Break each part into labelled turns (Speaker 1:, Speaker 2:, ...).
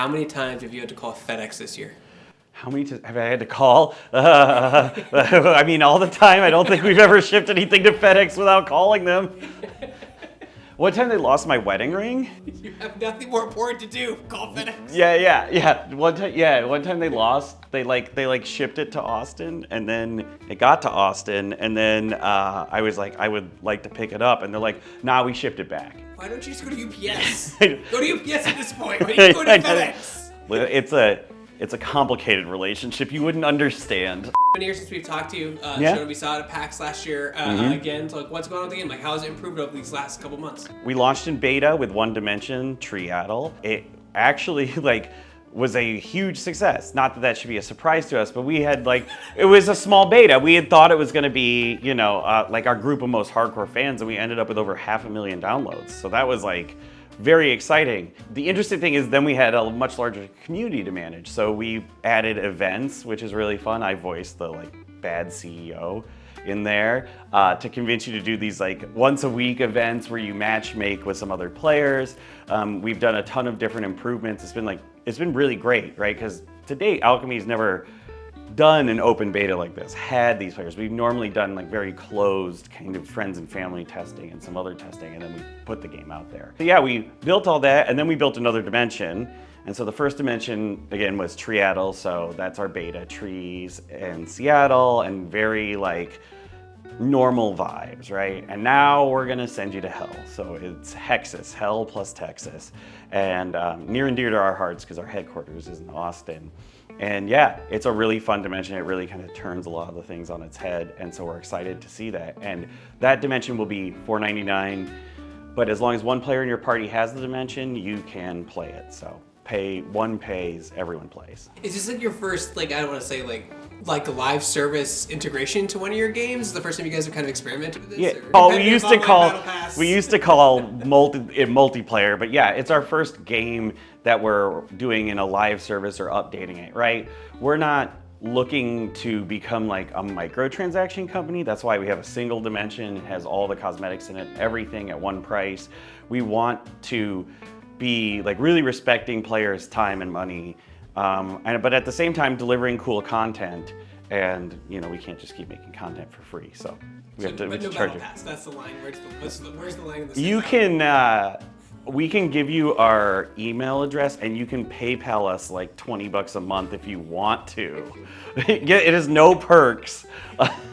Speaker 1: how many times have you had to call FedEx this year?
Speaker 2: How many times have I had to call? I mean, all the time. I don't think we've ever shipped anything to FedEx without calling them. One time they lost my wedding ring.
Speaker 1: You have nothing more important to do. Call FedEx.
Speaker 2: Yeah. One time they shipped it to Austin, and then it got to Austin, and then I was like, I would like to pick it up, and they're like, nah, we shipped it back.
Speaker 1: Why don't you just go to UPS? Go to UPS at this point. Why do you go to FedEx?
Speaker 2: It's a complicated relationship. You wouldn't understand.
Speaker 1: It's been years since we've talked to you.
Speaker 2: Yeah.
Speaker 1: We saw it at PAX last year again. So what's going on with the game? Like, how has it improved over these last couple months?
Speaker 2: We launched in beta with one dimension, CEOwl. It actually was a huge success. Not that that should be a surprise to us, but we had it was a small beta. We had thought it was going to be, our group of most hardcore fans, and we ended up with over 500,000 downloads. So that was very exciting. The interesting thing is then we had a much larger community to manage. So we added events, which is really fun. I voiced the bad CEO in there to convince you to do these once a week events where you match make with some other players. We've done a ton of different improvements. It's been really great, right? Because to date, Owlchemy's never done an open beta like this, had these players. We've normally done very closed kind of friends and family testing and some other testing, and then we put the game out there. So yeah, we built all that, and then we built another dimension. And so the first dimension, again, was CEOwl, so that's our beta, trees and Seattle, and very normal vibes, right? And now we're gonna send you to hell. So it's HEXAS, Hell plus Texas, and near and dear to our hearts because our headquarters is in Austin. And yeah, it's a really fun dimension. It really kind of turns a lot of the things on its head, and so we're excited to see that. And that dimension will be $4.99, but as long as one player in your party has the dimension, you can play it. So one pays, everyone plays.
Speaker 1: Is this your first, I don't want to say a live service integration to one of your games? Is this the first time you guys have kind of experimented with this?
Speaker 2: Yeah. Oh, we used to call multiplayer, but yeah, it's our first game that we're doing in a live service or updating it, right? We're not looking to become a microtransaction company. That's why we have a single dimension. It has all the cosmetics in it, everything at one price. We want to be really respecting players' time and money, but at the same time delivering cool content. And we can't just keep making content for free, so we have to charge it.
Speaker 1: That's the line. Where's the line in the
Speaker 2: You can. We can give you our email address, and you can PayPal us $20 a month if you want to. It has no perks,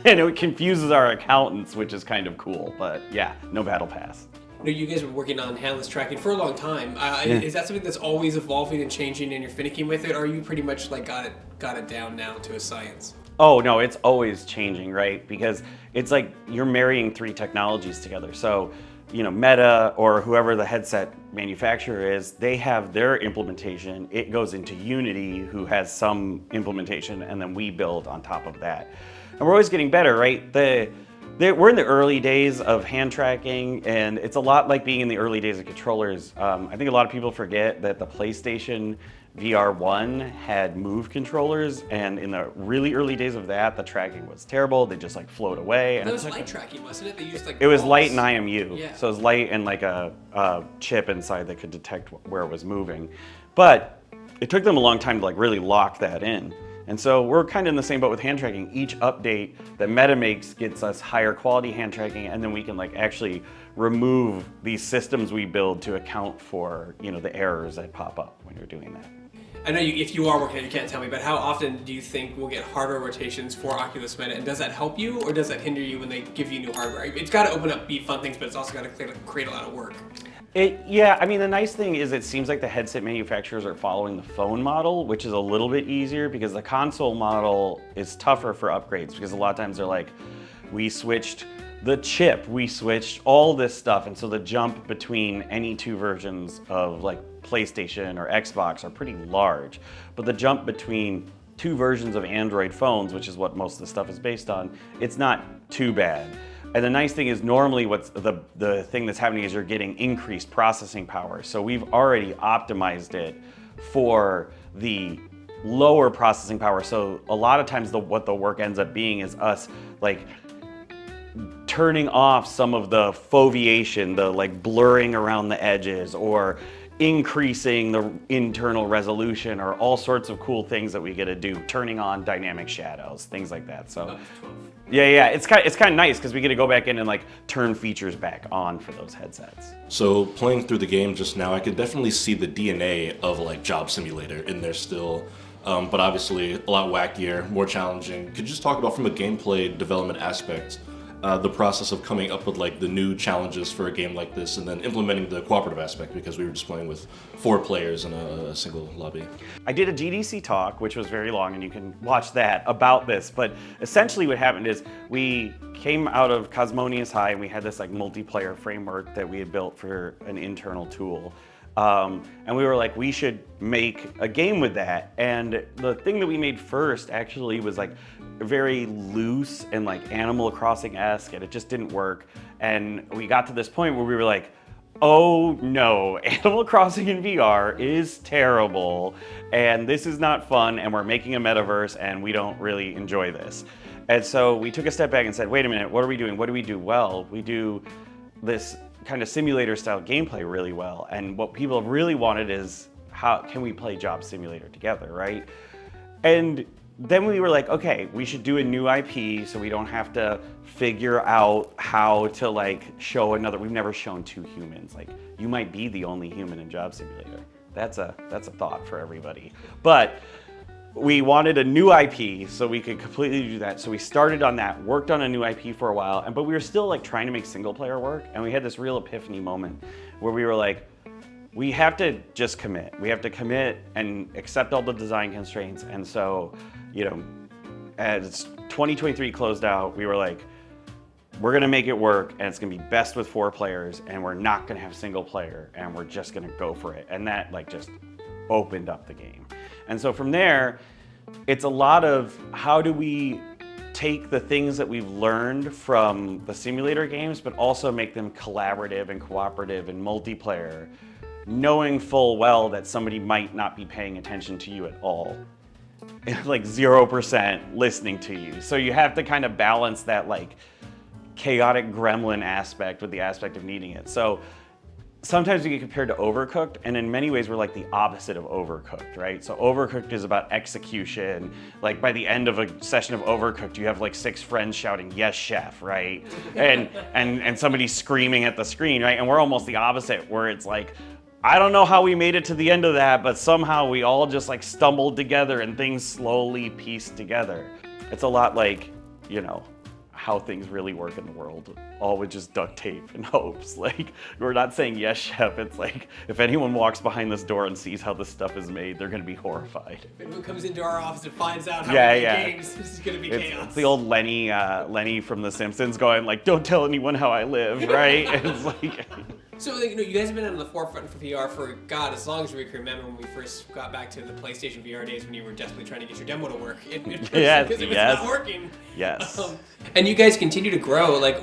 Speaker 2: and it confuses our accountants, which is kind of cool. But yeah, no battle pass.
Speaker 1: You guys have been working on handless tracking for a long time. Is that something that's always evolving and changing, and you're finicking with it, or are you pretty much got it down now to a science?
Speaker 2: Oh no, it's always changing, right? Because it's you're marrying three technologies together. So, Meta or whoever the headset manufacturer is, they have their implementation. It goes into Unity, who has some implementation, and then we build on top of that. And we're always getting better, right? We're in the early days of hand tracking, and it's a lot like being in the early days of controllers. I think a lot of people forget that the PlayStation VR1 had Move controllers, and in the really early days of that, the tracking was terrible. They just float away.
Speaker 1: And it was light tracking, wasn't it? They used
Speaker 2: it was light and IMU.
Speaker 1: Yeah.
Speaker 2: So it was light and a chip inside that could detect where it was moving. But it took them a long time to really lock that in. And so we're kind of in the same boat with hand tracking. Each update that Meta makes gets us higher quality hand tracking, and then we can actually remove these systems we build to account for the errors that pop up when you're doing that.
Speaker 1: I know if you are working on it, you can't tell me, but how often do you think we'll get hardware rotations for Oculus Meta, and does that help you, or does that hinder you when they give you new hardware? It's got to open up, be fun things, but it's also got to create a lot of work.
Speaker 2: Yeah, I mean, the nice thing is it seems like the headset manufacturers are following the phone model, which is a little bit easier because the console model is tougher for upgrades because a lot of times they're we switched the chip, we switched all this stuff, and so the jump between any two versions of PlayStation or Xbox are pretty large, but the jump between two versions of Android phones, which is what most of the stuff is based on, it's not too bad. And the nice thing is normally what's the thing that's happening is you're getting increased processing power. So we've already optimized it for the lower processing power. So a lot of times what the work ends up being is us turning off some of the foveation, the blurring around the edges, or increasing the internal resolution or all sorts of cool things that we get to do, turning on dynamic shadows, things like that. So yeah, it's kind of nice because we get to go back in and like turn features back on for those headsets.
Speaker 3: So playing through the game just now, I could definitely see the DNA of like Job Simulator in there still, but obviously a lot wackier, more challenging. Could you just talk about, from a gameplay development aspect, the process of coming up with like the new challenges for a game like this, and then implementing the cooperative aspect, because we were just playing with 4 players in a single lobby?
Speaker 2: I did a GDC talk, which was very long, and you can watch that, about this. But essentially what happened is we came out of Cosmonius High and we had this like multiplayer framework that we had built for an internal tool. And we were like, we should make a game with that. And the thing that we made first actually was like very loose and like Animal Crossing-esque, and it just didn't work. And we got to this point where we were like, oh no, Animal Crossing in VR is terrible, and this is not fun, and we're making a metaverse, and we don't really enjoy this. And so we took a step back and said, wait a minute, what are we doing? What do we do well? We do this kind of simulator style gameplay really well, and what people really wanted is, how can we play Job Simulator together, right? And then we were like, okay, we should do a new IP so we don't have to figure out how to like show another. We've never shown 2 humans. Like, you might be the only human in Job Simulator. That's a thought for everybody. But we wanted a new IP so we could completely do that. So we started on that, worked on a new IP for a while, but we were still like trying to make single player work. And we had this real epiphany moment where we were like, we have to just commit. We have to commit and accept all the design constraints. And so, you know, as 2023 closed out, we were like, we're gonna make it work, and it's gonna be best with 4 players, and we're not gonna have single player, and we're just gonna go for it. And that like just opened up the game. And so from there, it's a lot of how do we take the things that we've learned from the simulator games, but also make them collaborative and cooperative and multiplayer, knowing full well that somebody might not be paying attention to you at all. Like 0% listening to you. So you have to kind of balance that like chaotic gremlin aspect with the aspect of needing it. So sometimes we get compared to Overcooked, and in many ways we're like the opposite of Overcooked, right? So Overcooked is about execution. Like by the end of a session of Overcooked, you have like 6 friends shouting, "Yes, chef," right? And somebody screaming at the screen, right? And we're almost the opposite, where it's like, I don't know how we made it to the end of that, but somehow we all just like stumbled together and things slowly pieced together. It's a lot like, you know, how things really work in the world, all with just duct tape and hopes. Like, we're not saying yes, chef. It's like, if anyone walks behind this door and sees how this stuff is made, they're gonna be horrified.
Speaker 1: If anyone comes into our office and finds out how we make games, this is gonna be chaos.
Speaker 2: It's the old Lenny from The Simpsons going like, don't tell anyone how I live, right? It's like...
Speaker 1: So, like, you know, you guys have been on the forefront for VR for, God, as long as we can remember, when we first got back to the PlayStation VR days when you were desperately trying to get your demo to work. Because if it's not working.
Speaker 2: Yes.
Speaker 1: And you guys continue to grow. Like,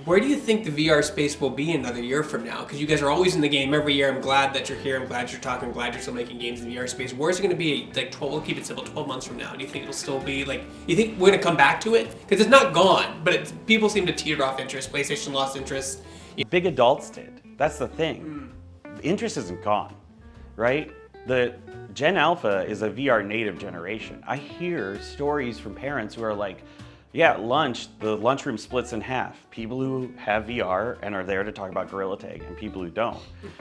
Speaker 1: where do you think the VR space will be another year from now? Because you guys are always in the game every year. I'm glad that you're here. I'm glad you're talking. I'm glad you're still making games in the VR space. Where's it going to be, like, 12, we'll keep it simple, 12 months from now? Do you think it'll still be, like, you think we're going to come back to it? Because it's not gone, but people seem to teeter off interest. PlayStation lost interest.
Speaker 2: Big adults did. That's the thing. The interest isn't gone, right? The Gen Alpha is a VR native generation. I hear stories from parents who are like, yeah, at lunch, the lunchroom splits in half. People who have VR and are there to talk about Gorilla Tag, and people who don't.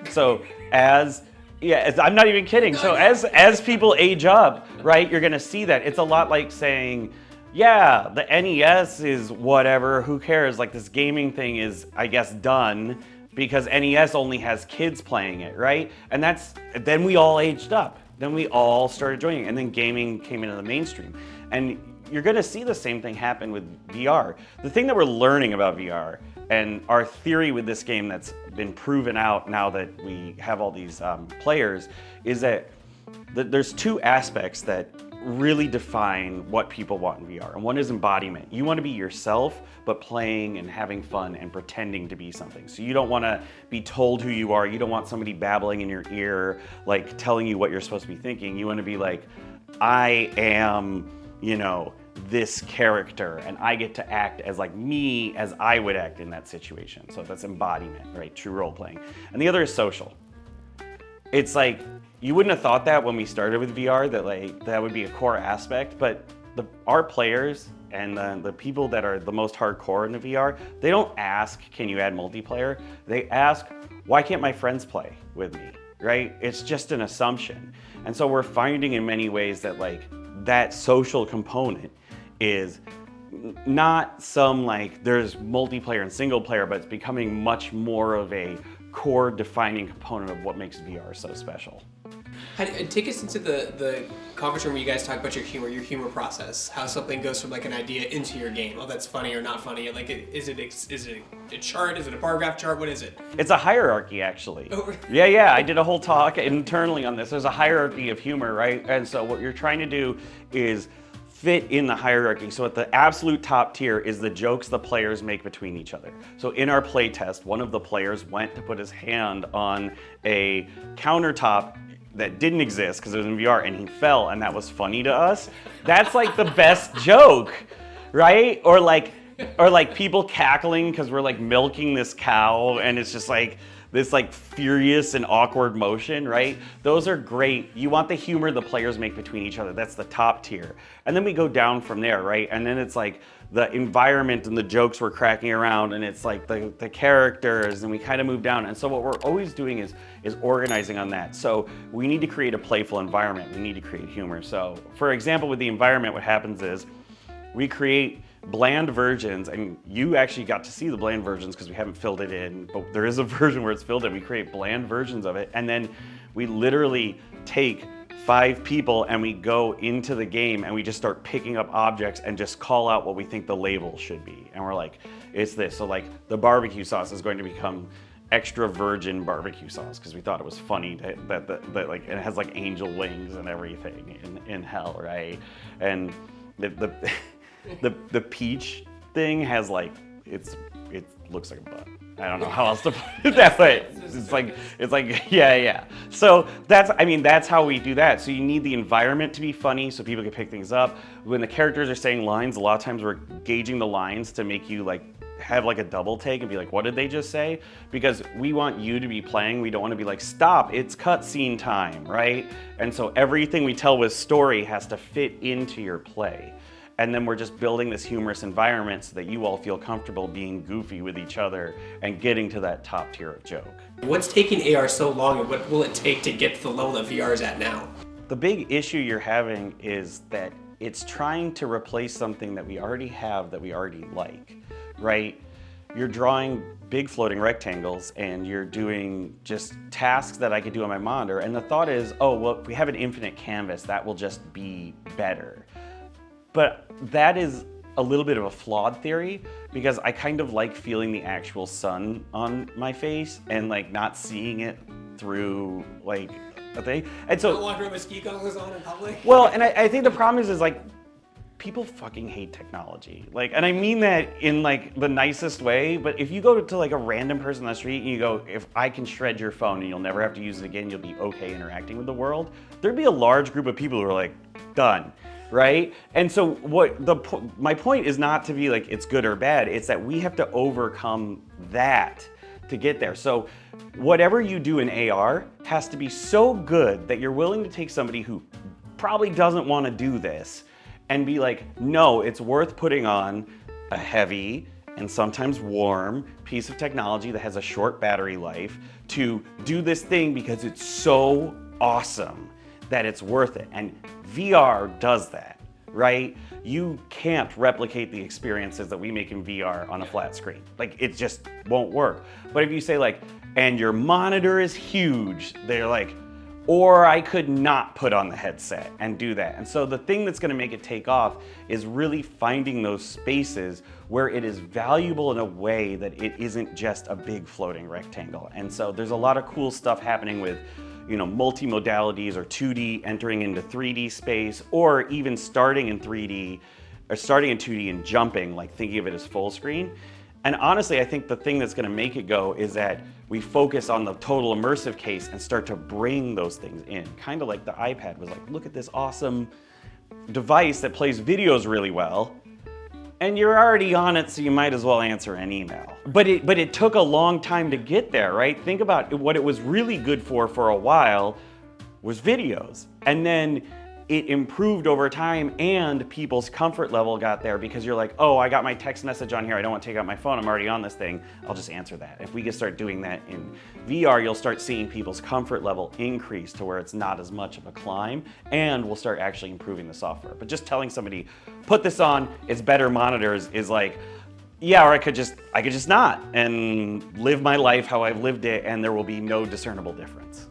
Speaker 2: So I'm not even kidding. So as people age up, right, you're gonna see that. It's a lot like saying, yeah, the NES is whatever, who cares? Like, this gaming thing is, I guess, done because NES only has kids playing it, right? And then we all aged up. Then we all started joining, and then gaming came into the mainstream. And you're gonna see the same thing happen with VR. The thing that we're learning about VR, and our theory with this game that's been proven out now that we have all these players, is that there's 2 aspects that really define what people want in VR. And one is embodiment. You want to be yourself, but playing and having fun and pretending to be something. So you don't want to be told who you are. You don't want somebody babbling in your ear, like telling you what you're supposed to be thinking. You want to be like, I am, you know, this character, and I get to act as like me as I would act in that situation. So that's embodiment, right? True role playing. And the other is social. it's like, you wouldn't have thought that when we started with VR, that like that would be a core aspect, but our players and the people that are the most hardcore in the VR, they don't ask, can you add multiplayer? They ask, why can't my friends play with me, right? It's just an assumption. And so we're finding in many ways that like that social component is not some like there's multiplayer and single player, but it's becoming much more of a core defining component of what makes VR so special.
Speaker 1: Take us into the conference room where you guys talk about your humor process, how something goes from like an idea into your game. Oh, that's funny or not funny. Like, is it a chart? Is it a bar graph chart? What is it?
Speaker 2: It's a hierarchy, actually.
Speaker 1: Oh.
Speaker 2: Yeah. I did a whole talk internally on this. There's a hierarchy of humor, right? And so what you're trying to do is fit in the hierarchy. So at the absolute top tier is the jokes the players make between each other. So in our play test, one of the players went to put his hand on a countertop that didn't exist because it was in VR, and he fell, and that was funny to us. That's like the best joke, right? Or like people cackling because we're like milking this cow, and it's just like this like furious and awkward motion, right? Those are great. You want the humor the players make between each other. That's the top tier. And then we go down from there, right? And then it's like the environment and the jokes we're cracking around, and it's like the characters, and we kind of move down. And so what we're always doing is organizing on that. So we need to create a playful environment. We need to create humor. So for example, with the environment, what happens is we create bland versions, and you actually got to see the bland versions because we haven't filled it in, but there is a version where it's filled in. We create bland versions of it, and then we literally take 5 people and we go into the game and we just start picking up objects and just call out what we think the label should be. And we're like, it's this. So like the barbecue sauce is going to become extra virgin barbecue sauce because we thought it was funny that like it has like angel wings and everything in hell, right? And the peach thing has like it looks like a butt. I don't know how else to put it that way. It's like yeah. So that's how we do that. So you need the environment to be funny so people can pick things up. When the characters are saying lines, a lot of times we're gauging the lines to make you like have like a double take and be like, what did they just say? Because we want you to be playing. We don't want to be like, stop, it's cutscene time, right? And so everything we tell with story has to fit into your play. And then we're just building this humorous environment so that you all feel comfortable being goofy with each other and getting to that top tier of joke.
Speaker 1: What's taking AR so long, and what will it take to get to the level that VR is at now?
Speaker 2: The big issue you're having is that it's trying to replace something that we already have, that we already like, right? You're drawing big floating rectangles and you're doing just tasks that I could do on my monitor. And the thought is, oh, well, if we have an infinite canvas, that will just be better. But that is a little bit of a flawed theory because I kind of like feeling the actual sun on my face and like not seeing it through like a thing. And so
Speaker 1: walk around with ski goggles on in public.
Speaker 2: Well, and I think the problem is like people fucking hate technology. Like, and I mean that in like the nicest way, but if you go to like a random person on the street and you go, if I can shred your phone and you'll never have to use it again, you'll be okay interacting with the world, there'd be a large group of people who are like, done. Right? And so my point is not to be like it's good or bad, it's that we have to overcome that to get there. So whatever you do in AR has to be so good that you're willing to take somebody who probably doesn't want to do this and be like, no, it's worth putting on a heavy and sometimes warm piece of technology that has a short battery life to do this thing because it's so awesome that it's worth it. And VR does that, right? You can't replicate the experiences that we make in VR on a flat screen. Like, it just won't work. But if you say like, and your monitor is huge, they're like, or I could not put on the headset and do that. And so the thing that's gonna make it take off is really finding those spaces where it is valuable in a way that it isn't just a big floating rectangle. And so there's a lot of cool stuff happening with multimodalities or 2D entering into 3D space, or even starting in 3D or starting in 2D and jumping, like thinking of it as full screen. And honestly, I think the thing that's gonna make it go is that we focus on the total immersive case and start to bring those things in. Kind of like the iPad was like, look at this awesome device that plays videos really well. And you're already on it, so you might as well answer an email. But it took a long time to get there, right? Think about what it was really good for a while was videos. And then it improved over time and people's comfort level got there because you're like, oh, I got my text message on here. I don't want to take out my phone. I'm already on this thing. I'll just answer that. If we can start doing that in VR, you'll start seeing people's comfort level increase to where it's not as much of a climb, and we'll start actually improving the software. But just telling somebody, put this on, it's better monitors is like, yeah, or I could just not and live my life how I've lived it, and there will be no discernible difference.